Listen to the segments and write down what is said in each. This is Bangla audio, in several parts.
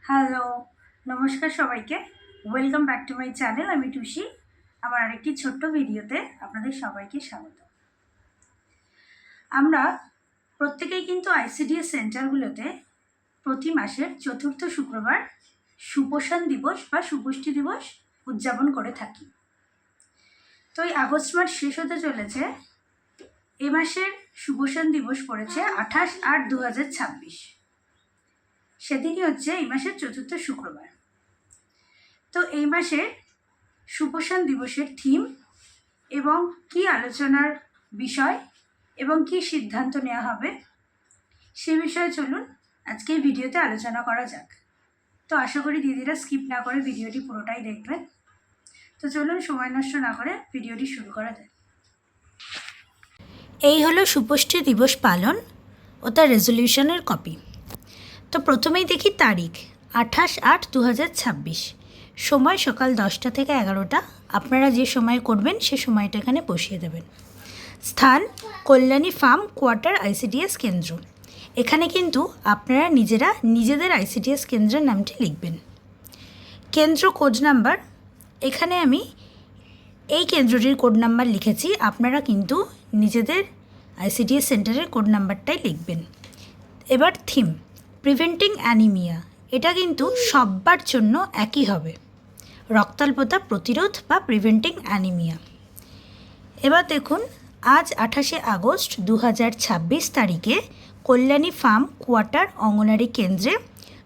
হ্যালো, নমস্কার সবাইকে। Welcome back to my channel. আমি টুসি। আমার আরেকটি ছোট্ট ভিডিওতে আপনাদের সবাইকে স্বাগত। আমরা প্রত্যেকেই কিন্তু আইসিডিএস সেন্টারগুলোতে প্রতি মাসের চতুর্থ শুক্রবার সুপোষণ দিবস বা সুপুষ্টি দিবস উদযাপন করে থাকি। তো এই আগস্ট মাস শেষ হতে চলেছে। এ মাসের সুপোষণ দিবস পড়েছে 28/8/2026। সেদিনই হচ্ছে এই মাসের চতুর্থ শুক্রবার। তো এই মাসের সুপোষণ দিবসের থিম এবং কি আলোচনার বিষয় এবং কি সিদ্ধান্ত নেওয়া হবে সে বিষয়ে চলুন আজকে এই ভিডিওতে আলোচনা করা যাক। তো আশা করি দিদিরা স্কিপ না করে ভিডিওটি পুরোটাই দেখবেন। তো চলুন সময় নষ্ট না করে ভিডিওটি শুরু করা যাক। এই হলো সুপুষ্টি দিবস পালন ও তার রেজলিউশনের কপি। তো প্রথমেই দেখি তারিখ 28/8/2026। সময় সকাল 10টা থেকে 11টা। আপনারা যে সময় করবেন সে সময়টা এখানে বসিয়ে দেবেন। স্থান কল্যাণী ফার্ম কোয়ার্টার আইসিডিএস কেন্দ্র। এখানে কিন্তু আপনারা নিজেদের আইসিডিএস কেন্দ্রের নামটি লিখবেন। কেন্দ্র কোড নাম্বার, এখানে আমি এই কেন্দ্রটির কোড নাম্বার লিখেছি, আপনারা কিন্তু নিজেদের আইসিডিএস সেন্টারের কোড নাম্বারটাই লিখবেন। এবার থিম প্রিভেন্টিং অ্যানিমিয়া, এটা কিন্তু সবার জন্য একই হবে, রক্তাল্পতা প্রতিরোধ বা প্রিভেন্টিং অ্যানিমিয়া। এবার দেখুন, আজ 28শে আগস্ট 2026 তারিখে কল্যাণী ফার্ম কোয়ার্টার অঙ্গনারী কেন্দ্রে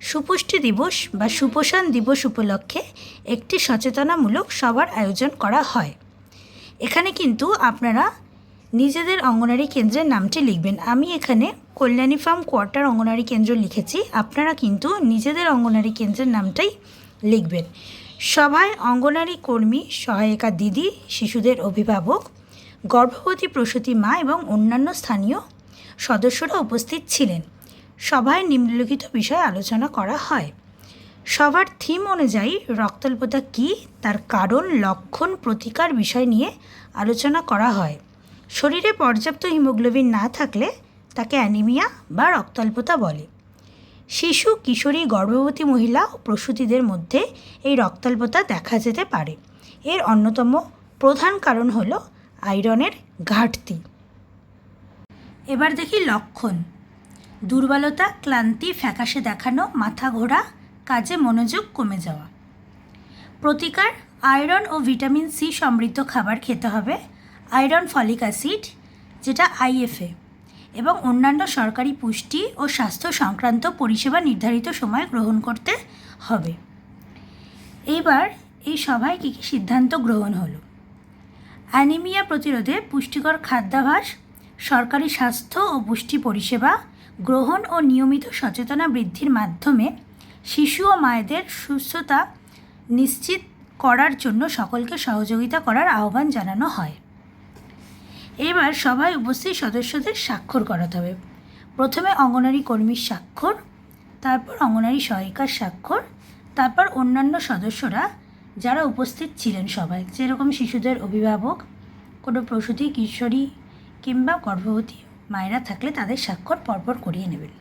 সুপুষ্টি দিবস বা সুপোষণ দিবস উপলক্ষে একটি সচেতনামূলক সভার আয়োজন করা হয়। এখানে কিন্তু আপনারা নিজেদের অঙ্গনারী কেন্দ্রের নামটি লিখবেন। আমি এখানে কল্যাণী ফার্ম কোয়ার্টার অঙ্গনারী কেন্দ্র লিখেছি, আপনারা কিন্তু নিজেদের অঙ্গনারী কেন্দ্রের নামটাই লিখবেন। সভায় অঙ্গনারী কর্মী, সহায়িকা দিদি, শিশুদের অভিভাবক, গর্ভবতী প্রসূতি মা এবং অন্যান্য স্থানীয় সদস্যরা উপস্থিত ছিলেন। সভায় নিম্নলিখিত বিষয়ে আলোচনা করা হয়। সভার থিম অনুযায়ী রক্তাল্পতা কী, তার কারণ, লক্ষণ, প্রতিকার বিষয় নিয়ে আলোচনা করা হয়। শরীরে পর্যাপ্ত হিমোগ্লোবিন না থাকলে তাকে অ্যানিমিয়া বা রক্তাল্পতা বলে। শিশু, কিশোরী, গর্ভবতী মহিলা ও প্রসূতিদের মধ্যে এই রক্তাল্পতা দেখা যেতে পারে। এর অন্যতম প্রধান কারণ হল আয়রনের ঘাটতি। এবার দেখি লক্ষণ। দুর্বলতা, ক্লান্তি, ফ্যাকাশে দেখানো, মাথা ঘোরা, কাজে মনোযোগ কমে যাওয়া। প্রতিকার আয়রন ও ভিটামিন সি সমৃদ্ধ খাবার খেতে হবে। আয়রন, ফলিক অ্যাসিড যেটা আইএফএ এবং অন্যান্য সরকারি পুষ্টি ও স্বাস্থ্য সংক্রান্ত পরিষেবা নির্ধারিত সময়ে গ্রহণ করতে হবে। এইবার এই সভায় কী কী সিদ্ধান্ত গ্রহণ হলো? অ্যানিমিয়া প্রতিরোধে পুষ্টিকর খাদ্যাভ্যাস, সরকারি স্বাস্থ্য ও পুষ্টি পরিষেবা গ্রহণ ও নিয়মিত সচেতনা বৃদ্ধির মাধ্যমে শিশু ও মায়েদের সুস্থতা নিশ্চিত করার জন্য সকলকে সহযোগিতা করার আহ্বান জানানো হয়। এবার সভায় উপস্থিত সদস্যদের স্বাক্ষর করাতে হবে। প্রথমে অঙ্গনারী কর্মীর স্বাক্ষর, তারপর অঙ্গনারী সহায়িকার স্বাক্ষর, তারপর অন্যান্য সদস্যরা যারা উপস্থিত ছিলেন সভায়, যেরকম শিশুদের অভিভাবক, কোনো প্রসূতি, কিশোরী কিংবা গর্ভবতী মায়েরা থাকলে তাদের স্বাক্ষর পরপর করিয়ে নেবেন।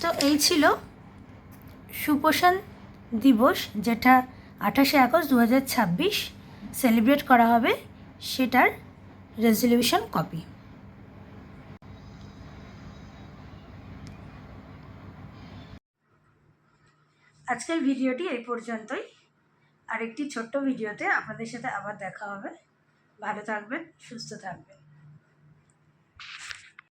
তো এই ছিল সুপোষণ দিবস, যেটা 28শে আগস্ট 2026 সেলিব্রেট করা হবে, সেটার রেজলিউশন কপি। আজকের ভিডিওটি এই পর্যন্তই। আরেকটি ছোট্ট ভিডিওতে আপনাদের সাথে আবার দেখা হবে। ভালো থাকবেন, সুস্থ থাকবেন।